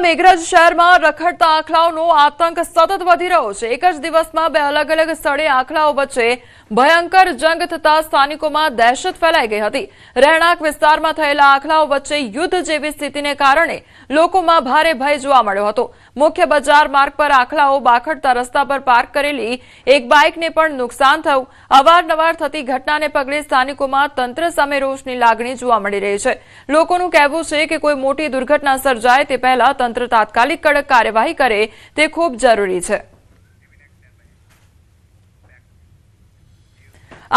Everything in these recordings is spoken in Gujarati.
મેઘરજ શહેરમાં રખડતા આંખલાઓનો આતંક સતત વધી રહ્યો છે। એક જ દિવસમાં બે અલગ અલગ સ્થળે આંખલાઓ વચ્ચે ભયંકર જંગ થતા સ્થાનિકોમાં દહેશત ફેલાઈ ગઈ હતી। રહેણાંક વિસ્તારમાં થયેલા આંખલાઓ વચ્ચે યુદ્ધ જેવી સ્થિતિને કારણે લોકોમાં ભારે ભય જોવા મળ્યો હતો। મુખ્ય બજાર માર્ગ પર આંખલાઓ બાખડતા રસ્તા પર પાર્ક કરેલી એક બાઇકને પણ નુકસાન થયું। અવારનવાર થતી ઘટનાને પગલે સ્થાનિકોમાં તંત્ર સામે રોષની લાગણી જોવા મળી રહી છે। લોકોનું કહેવું છે કે કોઈ મોટી દુર્ઘટના સર્જાય તે પહેલા તંત્ર તાત્કાલિક કડક કાર્યવાહી કરે તે ખૂબ જરૂરી છે।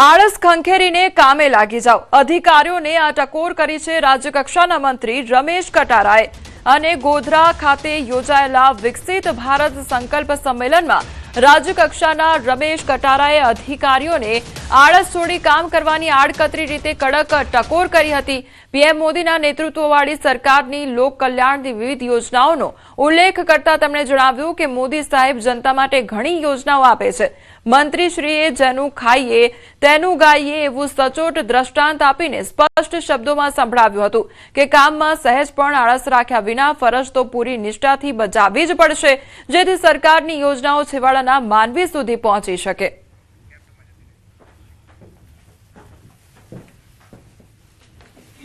આળસ ખંખેરીને કામે લાગી જાઓ, અધિકારીઓને આ ટકોર કરી છે રાજ્યકક્ષાના મંત્રી રમેશ કટારાએ। અને ગોધરા ખાતે યોજાયેલા વિકસિત ભારત સંકલ્પ સંમેલનમાં રાજ્યકક્ષાના રમેશ કટારાએ અધિકારીઓને આળસ છોડી કામ કરવાની આડકતરી રીતે કડક ટકોર કરી હતી। પીએમ મોદીના નેતૃત્વવાળી સરકારની લોક કલ્યાણની વિવિધ યોજનાઓનો ઉલ્લેખ કરતા તેમણે જણાવ્યું કે મોદી સાહેબ જનતા માટે ઘણી યોજનાઓ આપે છે। મંત્રીશ્રીએ જેનું ખાઈએ તેનું ગાઈએ એવું સચોટ દ્રષ્ટાંત આપીને સ્પષ્ટ શબ્દોમાં સંભળાવ્યું હતું કે કામમાં સહેજ પણ આળસ રાખ્યા વિના ફરજ તો પૂરી નિષ્ઠાથી બજાવવી જ પડશે, જેથી સરકારની યોજનાઓ છેવાડાના માનવી સુધી પહોંચી શકે।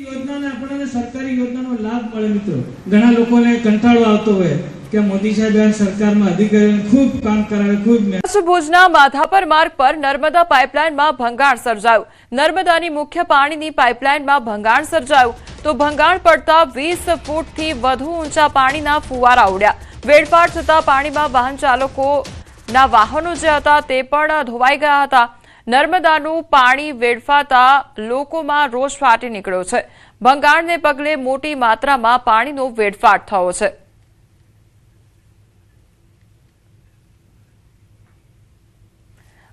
યોજનાને આપણને સરકારી યોજનાનો લાભ મળે। મિત્રો ઘણા લોકોને કંટાળો આવતો હોય કે મોદી સાહેબ સરકારમાં અધિકારીઓને ખૂબ કામ કરાવે, ખૂબ ભુજના માધાપર માર્ગ પર નર્મદા પાઇપલાઇનમાં ભંગાણ સર્જાયું। નર્મદાની મુખ્ય પાણીની પાઇપલાઇનમાં ભંગાણ સર્જાયું તો ભંગાણ પડતા 20 ફૂટથી વધુ ઊંચા પાણીના ફુવારા ઉડ્યા। વેડફાટ થતા પાણીમાં વાહન ચાલકોના વાહનો જે હતા તે પણ ધોવાઈ ગયા હતા। નર્મદાનું પાણી વેડફાતા લોકોમાં રોષ ફાટી નીકળ્યો છે। ભંગાણને પગલે મોટી માત્રામાં પાણીનો વેડફાટ થયો છે।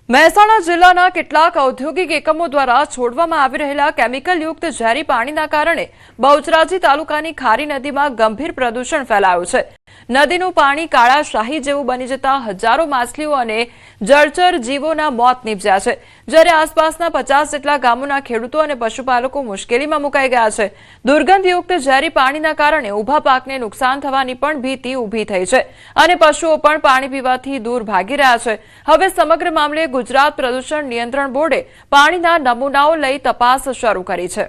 મહેસાણા જિલ્લાના કેટલાક ઔદ્યોગિક એકમો દ્વારા છોડવામાં આવી રહેલા કેમિકલયુક્ત ઝેરી પાણીના કારણે બહુચરાજી તાલુકાની ખારી નદીમાં ગંભીર પ્રદૂષણ ફેલાયું છે। નદીનું પાણી કાળા શાહી જેવું બની જતા હજારો માછલીઓ અને જળચર જીવોના મોત નીપજ્યા છે, જ્યારે આસપાસના 50 જેટલા ગામોના ખેડૂતો અને પશુપાલકો મુશ્કેલીમાં મુકાઈ ગયા છે। દુર્ગંધયુક્ત ઝેરી પાણીના કારણે ઊભા પાકને નુકસાન થવાની પણ ભીતિ ઊભી થઈ છે અને પશુઓ પણ પાણી પીવાથી દૂર ભાગી રહ્યા છે। હવે સમગ્ર મામલે ગુજરાત પ્રદૂષણ નિયંત્રણ બોર્ડે પાણીના નમૂનાઓ લઈ તપાસ શરૂ કરી છે।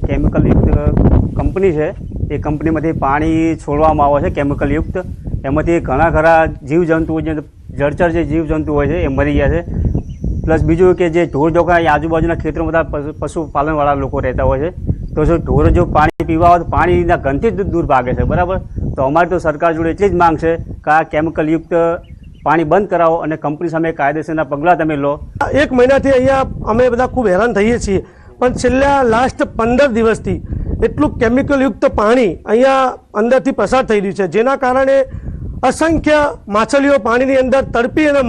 કેમિકલયુક્ત કંપની છે, એ કંપનીમાંથી પાણી છોડવામાં આવે છે કેમિકલયુક્ત। એમાંથી ઘણા ખરા જીવજંતુઓ, જે જળચર જે જીવજંતુ હોય છે એ મરી ગયા છે। પ્લસ બીજું કે જે ઢોર ઢોકરા આજુબાજુના ખેતરોમાં બધા પશુપાલનવાળા લોકો રહેતા હોય છે, તો જો ઢોર જો પાણી પીવા હોય તો પાણીના ગંધથી જ દૂર ભાગે છે, બરાબર। તો અમારી તો સરકાર જોડે એટલી જ માંગ છે કે આ કેમિકલયુક્ત પાણી બંધ કરાવો અને કંપની સામે કાયદેસરના પગલાં તમે લો। એક મહિનાથી અહીંયા અમે બધા ખૂબ હેરાન થઈએ છીએ, પણ છેલ્લા લાસ્ટ 15 દિવસથી એટલું કેમિકલયુક્ત પાણી અહીંયા અંદરથી પસાર થઈ રહ્યું છે, જેના કારણે અસંખ્ય માછલીઓ પાણીની અંદર તડપી અને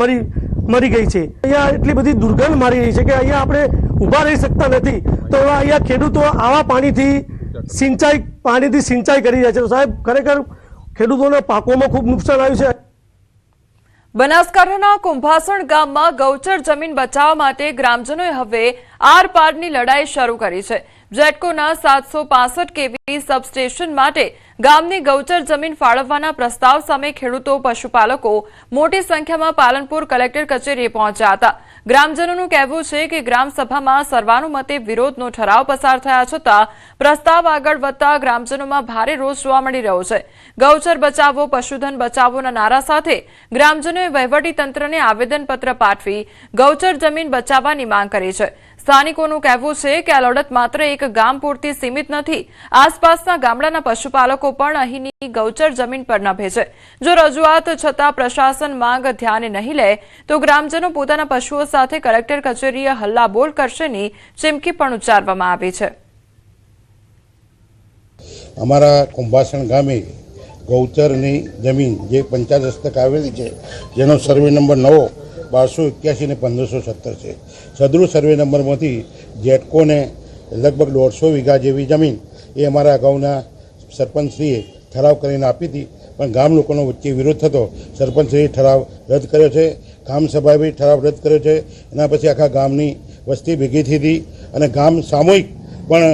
મરી ગઈ છે। અહીંયા એટલી બધી દુર્ગંધ મારી રહી છે કે અહીંયા આપણે ઊભા રહી શકતા નથી। તો અહીંયા ખેડૂતો આવા પાણીથી સિંચાઈ કરી રહ્યા છે। તો સાહેબ, ખરેખર ખેડૂતોના પાકોમાં ખૂબ નુકસાન આવ્યું છે। બનાસકાંઠાના કુંભાસણ ગામમાં ગૌચર જમીન બચાવવા માટે ગ્રામજનોએ હવે આર પારની લડાઈ શરૂ કરી છે। જેટકોના 765 કેવી સબસ્ટેશન માટે ગામની ગૌચર જમીન ફાળવવાના પ્રસ્તાવ સામે ખેડૂતો, પશુપાલકો મોટી સંખ્યામાં પાલનપુર કલેક્ટર કચેરીએ પહોંચ્યા હતા। ગ્રામજનોનું કહેવું છે કે ગ્રામસભામાં સર્વાનુમતે વિરોધનો ઠરાવ પસાર થયા છતાં પ્રસ્તાવ આગળ વધતા ગ્રામજનોમાં ભારે રોષ જોવા મળી રહ્યો છે। ગૌચર બચાવો, પશુધન બચાવોના નારા સાથે ગ્રામજનોએ વહીવટીતંત્રને આવેદનપત્ર પાઠવી ગૌચર જમીન બચાવવાની માંગ કરી છે। સ્થાનિકોનું કહેવું છે કે આ લડત માત્ર એક ગામ પૂરતી સીમિત નથી, આસપાસના ગામડાના પશુપાલકો પણ અહીંની ગૌચર જમીન પર નભે છે। જો રજૂઆત છતાં પ્રશાસન માંગ ધ્યાને નહીં લે તો ગ્રામજનો પોતાના પશુઓ સાથે કલેક્ટર કચેરીએ હલ્લાબોલ કરશેની ચીમકી પણ ઉચ્ચારવામાં આવી છે। અમારા કુંભાસણ ગામે ગૌચરની જમીન જે પંચાયત હસ્તક આવેલી છે, જેનો સર્વે નંબર 9 1281 ને 1570 છે। સદરૂ સર્વે નંબરમાંથી જેટકોને લગભગ 150 વીઘા જેવી જમીન એ અમારા અગાઉના સરપંચશ્રીએ ઠરાવ કરીને આપી હતી, પણ ગામ લોકોનો વચ્ચે વિરોધ થતો સરપંચશ્રીએ ઠરાવ રદ કર્યો છે। ગ્રામસભાએ બી ઠરાવ રદ કર્યો છે। એના પછી આખા ગામની વસ્તી ભેગી થઈ હતી અને ગામ સામૂહિક પણ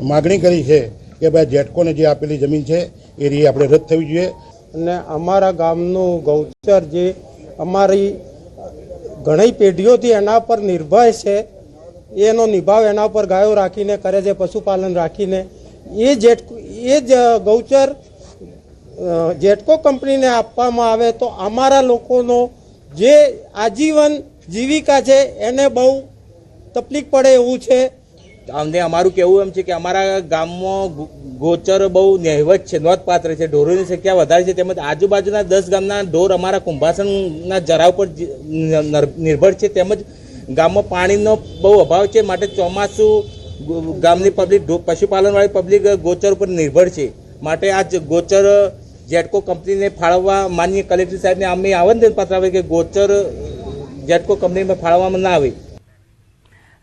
માગણી કરી છે કે ભાઈ જેટકોને જે આપેલી જમીન છે એ રી આપણે રદ થવી જોઈએ. અને અમારા ગામનું ગૌચર જે અમારી ઘણી પેઢીઓથી એના પર નિર્ભર છે, એનો નિભાવ એના પર ગાયો રાખીને કરે છે, પશુપાલન રાખીને, એ જ ગૌચર જેટકો કંપનીને આપવામાં આવે તો અમારા લોકોનો જે આજીવન જીવિકા છે એને બહુ તકલીફ પડે એવું છે. અમને અમારું કહેવું એમ છે કે અમારા ગામમાં ગોચર બહુ નહેવત છે, નોંધપાત્ર છે. ઢોરોની સંખ્યા વધારે છે, તેમજ આજુબાજુના 10 ગામના ઢોર અમારા કુંભાસણના જરાવ પર નિર્ભર છે. તેમજ ગામમાં પાણીનો બહુ અભાવ છે, માટે ચોમાસું ગામની પબ્લિક પશુપાલનવાળી પબ્લિક ગોચર ઉપર નિર્ભર છે. માટે આ ગોચર જેટકો કંપનીને ફાળવવા માનનીય કલેક્ટર સાહેબને અમે આવેદનપત્ર આવે કે ગોચર જેટકો કંપનીમાં ફાળવવામાં ના આવે.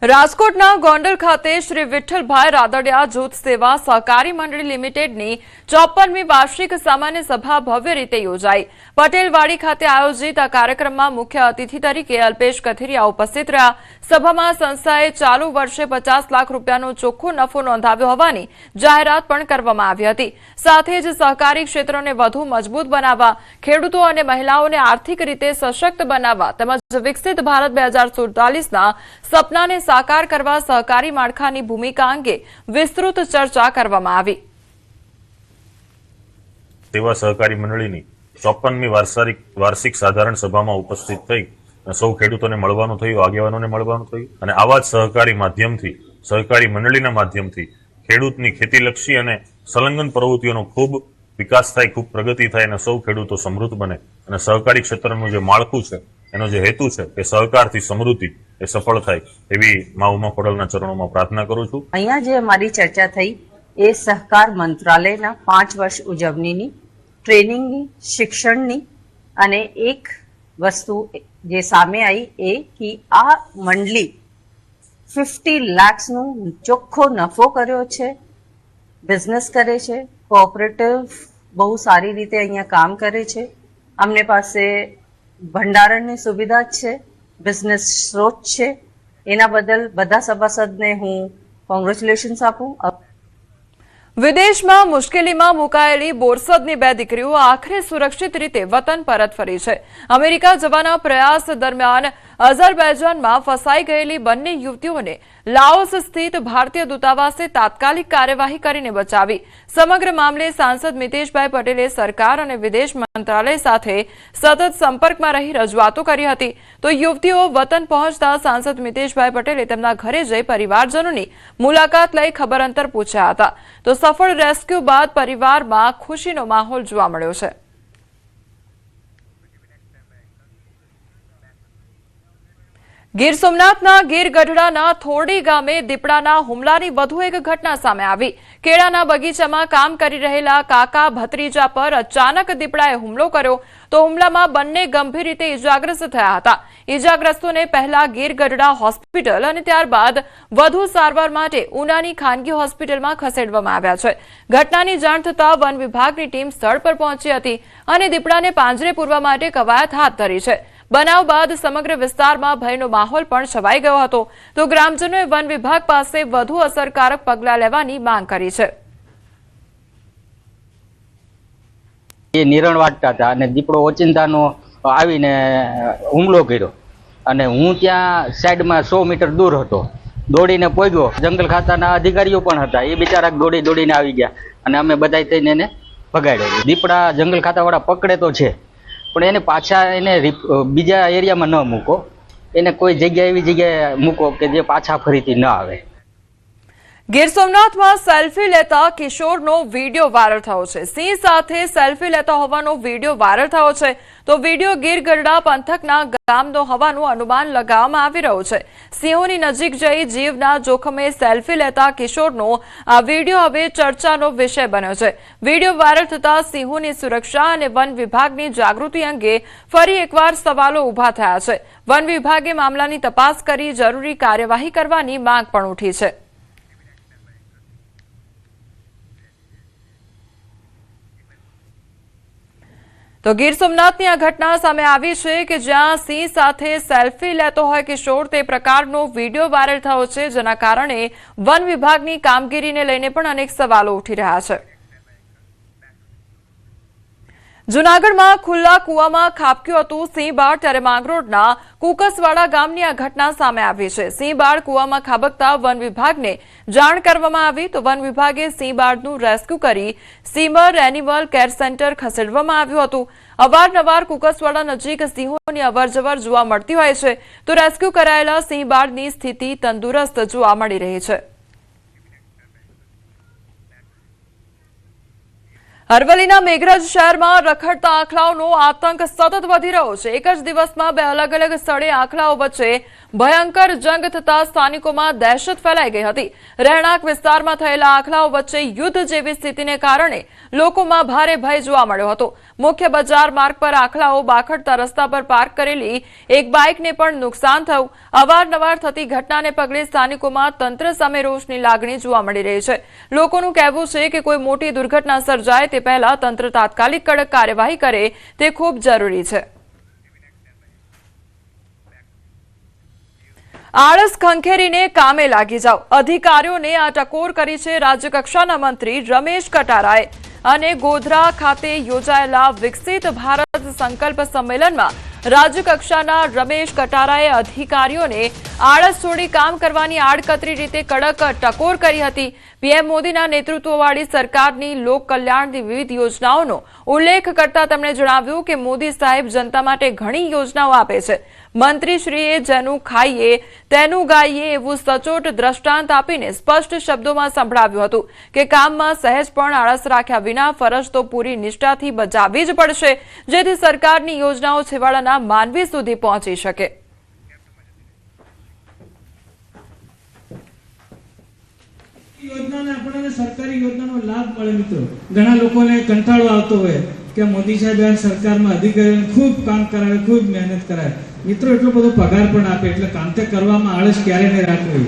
રાજકોટના ગોંડલ ખાતે શ્રી વિઠ્ઠલભાઈ રાદડિયા જૂથ સેવા સહકારી મંડળી લિમિટેડની 54મી વાર્ષિક સામાન્ય સભા ભવ્ય રીતે યોજાઈ. પટેલવાડી ખાતે આયોજિત આ કાર્યક્રમમાં મુખ્ય અતિથિ તરીકે અલ્પેશ કથિરિયા ઉપસ્થિત રહ્યા. સભામાં સંસ્થાએ ચાલુ વર્ષે 50 લાખ રૂપિયાનો ચોખ્ખો નફો નોંધાવ્યો હોવાની જાહેરાત પણ કરવામાં આવી હતી. સાથે જ સહકારી ક્ષેત્રને વધુ મજબૂત બનાવવા, ખેડૂતો અને મહિલાઓને આર્થિક રીતે સશક્ત બનાવવા તેમજ વિકસિત ભારત 2047ના સપનાને સાકાર કરવા સહકારી માળખાની ભૂમિકા અંગે વિસ્તૃત ચર્ચા કરવામાં આવી. સેવા સહકારી મંડળીની 54મી વાર્ષિક સાધારણ સભામાં ઉપસ્થિત થઈ સૌ ખેડૂતોને મળવાનું થયું, આગેવાનોને મળવાનું થયું અને આવા જ સહકારી માધ્યમથી, સહકારી મંડળીના માધ્યમથી ખેડૂતની ખેતીલક્ષી અને સંલગ્ન પ્રવૃત્તિઓનો ખૂબ વિકાસ થાય, ખૂબ પ્રગતિ થાય અને સૌ ખેડૂતો સમૃદ્ધ બને અને સહકારી ક્ષેત્રનું જે માળખું છે, એનો જે હેતુ છે કે સહકારથી સમૃદ્ધિ એ સફળ થાય એવી મા ઉમા ખોડલના ચરણોમાં પ્રાર્થના કરું છું. અહીંયા જે અમારી ચર્ચા થઈ એ સહકાર મંત્રાલયના 5 વર્ષ ઉજવણીની, ટ્રેનિંગની, શિક્ષણની અને એક વસ્તુ જે સામે આવી એ કે આ મંડળી 50 લાખનો ચોખ્ખો નફો કર્યો છે, બિઝનેસ કરે છે, કોઓપરેટિવ બહુ સારી રીતે અહીંયા કામ કરે છે. અમને પાસે ભંડારણની સુવિધા છે, બિઝનેસ સ્ત્રોત છે. એના બદલ બધા સભાસદને હું કોંગ્રેચ્યુલેશન્સ આપું. વિદેશમાં મુશ્કેલીમાં મુકાયેલી બોરસદની 2 દીકરીઓ આખરે સુરક્ષિત રીતે વતન પરત ફરી છે. અમેરિકા જવાના પ્રયાસ દરમિયાન અઝરબૈજાનમાં ફસાઈ ગયેલી બંને યુવતીઓને લાઓસ સ્થિત ભારતીય દૂતાવાસે તાત્કાલિક કાર્યવાહી કરીને બચાવી. સમગ્ર મામલે સાંસદ મિતેશભાઈ પટેલે સરકાર અને વિદેશ મંત્રાલય સાથે સતત સંપર્કમાં રહી રજૂઆતો કરી હતી. તો યુવતીઓ વતન પહોંચતા સાંસદ મિતેશભાઈ પટેલે તેમના ઘરે જઈ પરિવારજનોની મુલાકાત લઈ ખબર અંતર પૂછ્યા હતા. તો સફળ રેસ્ક્યુ બાદ પરિવારમાં ખુશીનો માહોલ જોવા મળ્યો છે. ગીર સોમનાથના ગીર ગઢડાના થોરડી ગામે દીપડાના હુમલાની વધુ એક ઘટના સામે આવી. કેળાના બગીચામાં કામ કરી રહેલા કાકા ભત્રીજા પર અચાનક દીપડાએ હુમલો કર્યો તો હુમલામાં બંને ગંભીર રીતે ઇજાગ્રસ્ત થયા હતા. ઇજાગ્રસ્તોને પહેલા ગીર ગઢડા હોસ્પિટલ અને ત્યારબાદ વધુ સારવાર માટે ઉનાની ખાનગી હોસ્પિટલમાં ખસેડવામાં આવ્યા છે. ઘટનાની જાણ થતાં વન વિભાગની ટીમ સ્થળ પર પહોંચી હતી અને દીપડાને પાંજરે પૂરવા માટે કવાયત હાથ ધરી છે. બનાવ બાદ સમગ્ર વિસ્તારમાં ભયનો માહોલ પણ છવાઈ ગયો હતો. તો ગ્રામજનોએ વન વિભાગ પાસે વધુ અસરકારક પગલાં લેવાની માંગ કરી છે. એ નિરણ વાટતા હતા અને દીપડો ઓચિંતાનો આવીને હુમલો કર્યો અને હું ત્યાં સાઈડમાં 100 મીટર દૂર હતો. દોડીને પહોંચ્યો. જંગલ ખાતાના અધિકારીઓ પણ હતા. એ બિચારા દોડીને આવી ગયા અને અમે બધા થઈને એને ભગાડ્યો. દીપડા જંગલ ખાતાવાળા પકડે તો છે પણ એને પાછા બીજા એરિયામાં ન મૂકો. એને કોઈ જગ્યા એવી જગ્યાએ મૂકો કે જે પાછા ફરીથી ન આવે. ગીર સોમનાથમાં સેલ્ફી લેતા કિશોરનો વિડીયો વાયરલ થયો છે. સિંહ સાથે સેલ્ફી લેતા હોવાનો વિડીયો વાયરલ થયો છે. તો વિડીયો ગીર ગઢડા પંથકના ગામનો હોવાનું અનુમાન લગાવવામાં આવી રહ્યું છે. સિંહોની નજીક જઈ જીવના જોખમે સેલ્ફી લેતા કિશોરનો આ વિડીયો હવે ચર્ચાનો વિષય બન્યો છે. વિડીયો વાયરલ થતા સિંહોની સુરક્ષા અને વન વિભાગની જાગૃતિ અંગે ફરી એકવાર સવાલો ઉભા થયા છે. વન વિભાગે મામલાની તપાસ કરી જરૂરી કાર્યવાહી કરવાની માંગ પણ ઉઠી છે. તો ગીર સોમનાથની આ ઘટના સામે આવી છે કે જ્યાં સિંહ સાથે સેલ્ફી લેતો હોય કિશોર તે પ્રકારનો વિડીયો વાયરલ થયો છે, જેના કારણે વન વિભાગની કામગીરીને લઈને પણ અનેક સવાલો ઉઠી રહ્યા છે. જૂનાગઢમાં ખુલ્લા કૂવામાં ખાબક્યું હતું સિંહબાળ, ત્યારે માંગરોળના કુકસવાડા ગામની આ ઘટના સામે આવી છે. સિંહબાળ કૂવામાં ખાબકતા વન વિભાગને જાણ કરવામાં આવી તો વન વિભાગે સિંહબાળનું રેસ્ક્યુ કરી સીમર એનિમલ કેર સેન્ટર ખસેડવામાં આવ્યું હતું. અવારનવાર કુકસવાડા નજીક સિંહોની અવરજવર જોવા મળતી હોય છે, તો રેસ્ક્યુ કરાયેલા સિંહબાળની સ્થિતિ તંદુરસ્ત જોવા મળી રહી છે. અરવલ્લીના મેઘરજ શહેરમાં રખડતા આંખલાઓનો આતંક સતત વધી રહ્યો છે. એક જ દિવસમાં 2 અલગ અલગ સ્થળે આંખલાઓ વચ્ચે ભયંકર જંગ થતા સ્થાનિકોમાં દહેશત ફેલાઈ ગઈ હતી. રહેણાંક વિસ્તારમાં થયેલા આંખલાઓ વચ્ચે યુદ્ધ જેવી સ્થિતિને કારણે લોકોમાં ભારે ભય જોવા મળ્યો હતો. મુખ્ય બજાર માર્ગ પર આંખલાઓ બાખડતા રસ્તા પર પાર્ક કરેલી એક બાઇકને પણ નુકસાન થયું. અવારનવાર થતી ઘટનાને પગલે સ્થાનિકોમાં તંત્ર સામે રોષની લાગણી જોવા મળી રહી છે. લોકોનું કહેવું છે કે કોઈ મોટી દુર્ઘટના સર્જાય તે પહેલા તંત્ર તાત્કાલિક કડક કાર્યવાહી કરે તે ખૂબ જરૂરી છે. આળસ ખંખેરીને કામે લાગી જાઓ, અધિકારીઓને આ ટકોર કરી છે રાજ્ય કક્ષાના મંત્રી રમેશ કટારાએ. અને ગોધરા ખાતે યોજાયેલા વિકસિત ભારત સંકલ્પ સંમેલનમાં રાજ્ય કક્ષાના રમેશ કટારાએ અધિકારીઓને આળસ છોડી કામ કરવાની આડકતરી રીતે કડક ટકોર કરી હતી. પીએમ મોદીના નેતૃત્વવાળી સરકારની લોક કલ્યાણની વિવિધ યોજનાઓનો ઉલ્લેખ કરતા તેમણે જણાવ્યું કે મોદી સાહેબ જનતા માટે ઘણી યોજનાઓ આપે છે. મંત્રીશ્રીએ જેનું ખાઈએ તેનું ગાઈએ એવું સચોટ દ્રષ્ટાંત આપીને સ્પષ્ટ શબ્દોમાં સંભળાવ્યું હતું કે કામમાં સહેજ પણ આળસ રાખ્યા વિના ફરજ તો પૂરી નિષ્ઠાથી બજાવવી જ પડશે, જેથી સરકારની યોજનાઓ છેવાડાના માનવી સુધી પહોંચી શકે. યોજનાને આપણને સરકારી યોજનાનો લાભ મળે. મિત્રો ઘણા લોકોને કંટાળો આવતો હોય કે મોદી સાહેબ સરકારમાં અધિકારીઓને ખૂબ કામ કરાવે, ખૂબ મહેનત કરાવે. મિત્રો એટલો બધો પગાર પણ આપે, એટલે કામ તે કરવામાં આળસ ક્યારે નહીં રાખવી.